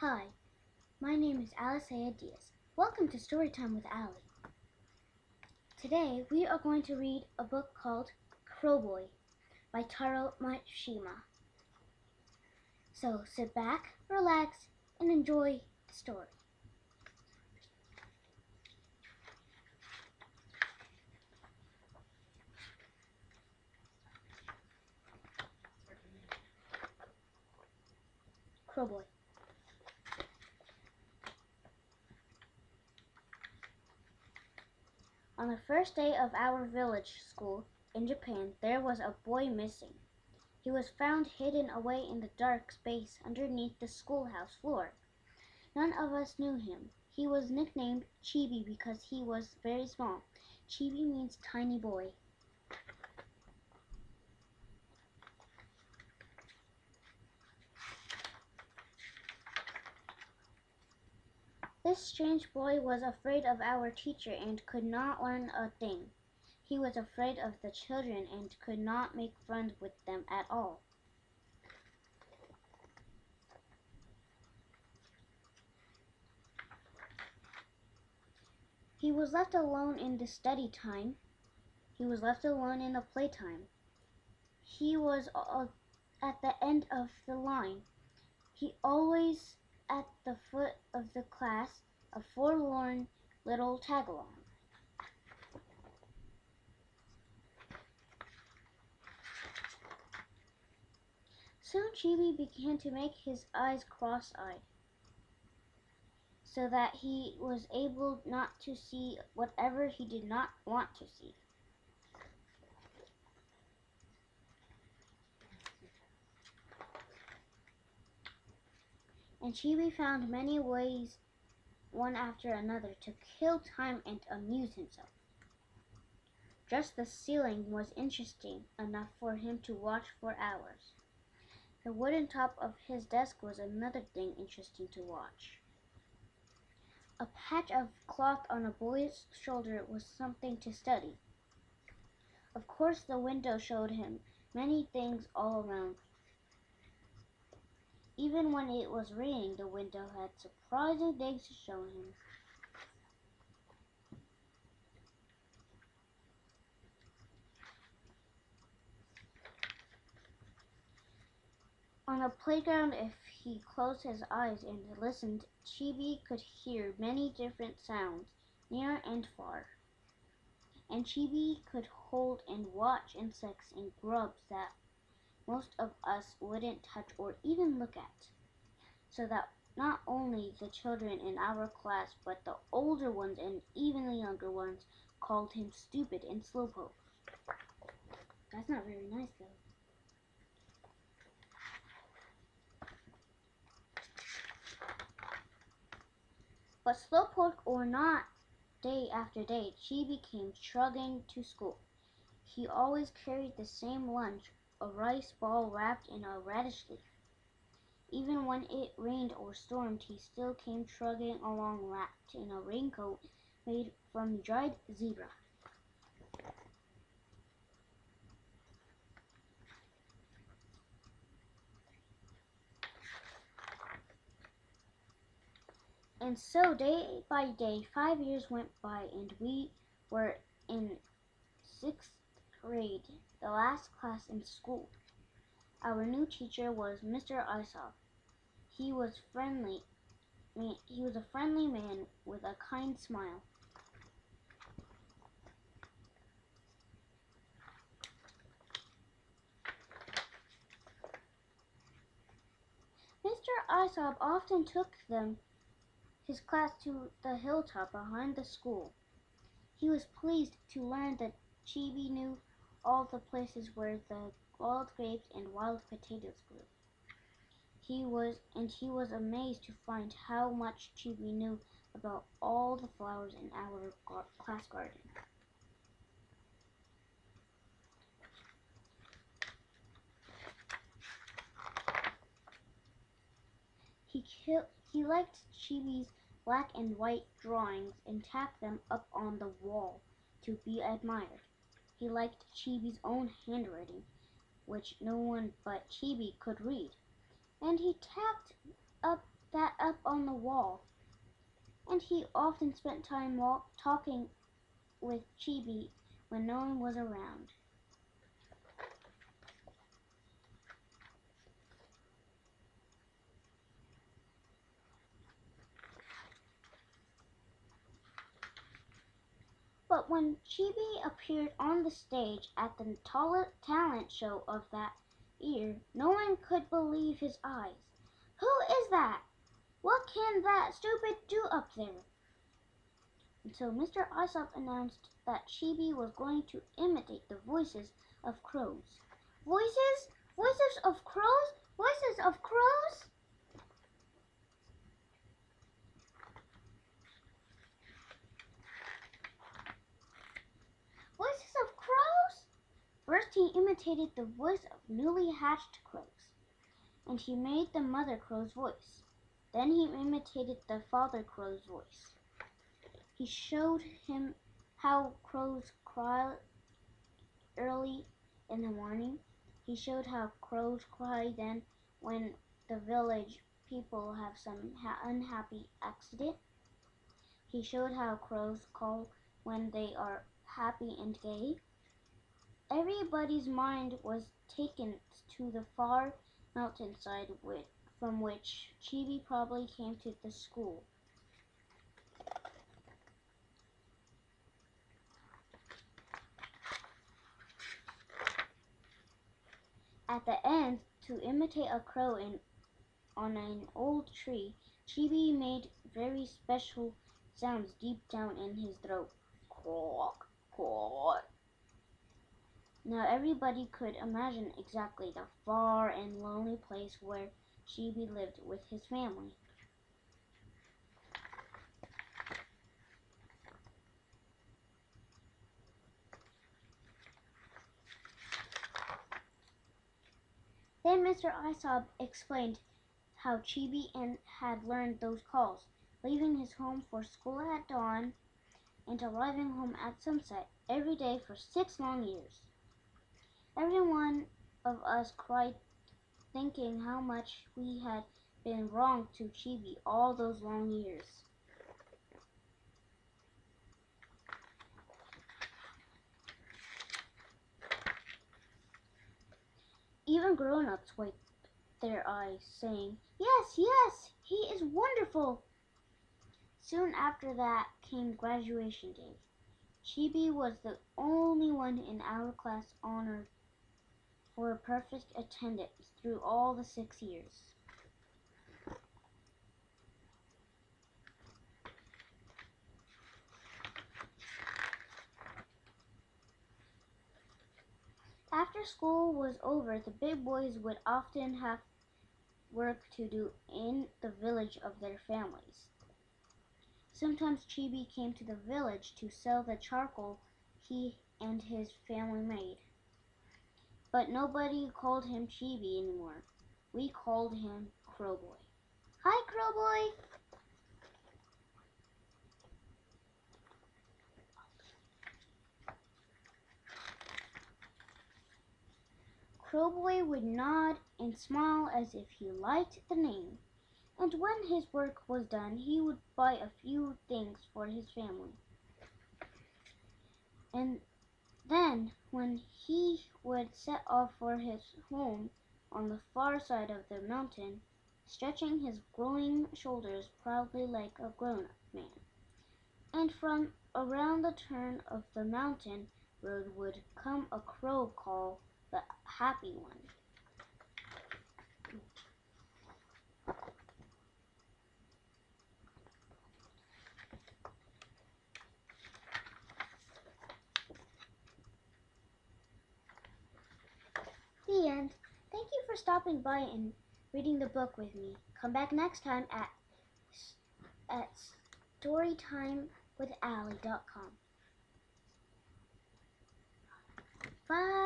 Hi, my name is Alecea Diaz. Welcome to Storytime with Ali. Today we are going to read a book called Crowboy by Taro Yashima. So sit back, relax, and enjoy the story. Crowboy. On the first day of our village school in Japan, there was a boy missing. He was found hidden away in the dark space underneath the schoolhouse floor. None of us knew him. He was nicknamed Chibi because he was very small. Chibi means tiny boy. This strange boy was afraid of our teacher and could not learn a thing. He was afraid of the children and could not make friends with them at all. He was left alone in the study time. He was left alone in the playtime. He was at the end of the line. He always at the foot of the class, a forlorn little tagalong. Soon Chibi began to make his eyes cross-eyed, so that he was able not to see whatever he did not want to see. And Chibi found many ways, one after another, to kill time and amuse himself. Just the ceiling was interesting enough for him to watch for hours. The wooden top of his desk was another thing interesting to watch. A patch of cloth on a boy's shoulder was something to study. Of course, the window showed him many things all around. Even when it was raining, the window had surprising things to show him. On the playground, if he closed his eyes and listened, Chibi could hear many different sounds, near and far. And Chibi could hold and watch insects and grubs that most of us wouldn't touch or even look at. So that not only the children in our class, but the older ones and even the younger ones called him stupid and slowpoke. That's not very nice, though. But slowpoke or not, day after day, Chibi came trudging to school. He always carried the same lunch, a rice ball wrapped in a radish leaf. Even when it rained or stormed, he still came trudging along wrapped in a raincoat made from dried zebra. And so day by day, 5 years went by, and we were in 6th grade, the last class in school. Our new teacher was Mr. Isop. He was a friendly man with a kind smile. Mr. Isop often took his class to the hilltop behind the school. He was pleased to learn that Chibi knew all the places where the wild grapes and wild potatoes grew. He was amazed to find how much Chibi knew about all the flowers in our class garden. He liked Chibi's black and white drawings and tacked them up on the wall to be admired. He liked Chibi's own handwriting, which no one but Chibi could read, and he tacked up that up on the wall, and he often spent time talking with Chibi when no one was around. But when Chibi appeared on the stage at the talent show of that year, no one could believe his eyes. Who is that? What can that stupid do up there? Until Mr. Aesop announced that Chibi was going to imitate the voices of crows. Voices? Voices of crows? Voices of crows? Voices of crows? First he imitated the voice of newly hatched crows, and he made the mother crow's voice. Then he imitated the father crow's voice. He showed him how crows cry early in the morning. He showed how crows cry then when the village people have some unhappy accident. He showed how crows call when they are happy and gay. Everybody's mind was taken to the far mountainside from which Chibi probably came to the school. At the end, to imitate a crow on an old tree, Chibi made very special sounds deep down in his throat. Quack, quack. Now everybody could imagine exactly the far and lonely place where Chibi lived with his family. Then Mr. Aesop explained how Chibi had learned those calls, leaving his home for school at dawn and arriving home at sunset every day for 6 long years. Every one of us cried thinking how much we had been wrong to Chibi all those long years. Even grown-ups wiped their eyes, saying, "Yes, yes, he is wonderful." Soon after that came graduation day. Chibi was the only one in our class honored for perfect attendance through all the 6 years. After school was over, the big boys would often have work to do in the village of their families. Sometimes Chibi came to the village to sell the charcoal he and his family made. But nobody called him Chibi anymore. We called him Crowboy. Hi, Crowboy! Crowboy would nod and smile as if he liked the name, and when his work was done he would buy a few things for his family. And then, when he would set off for his home on the far side of the mountain, stretching his glowing shoulders proudly like a grown-up man, and from around the turn of the mountain road would come a crow called the Happy One. The end. Thank you for stopping by and reading the book with me. Come back next time at storytimewithally.com. Bye.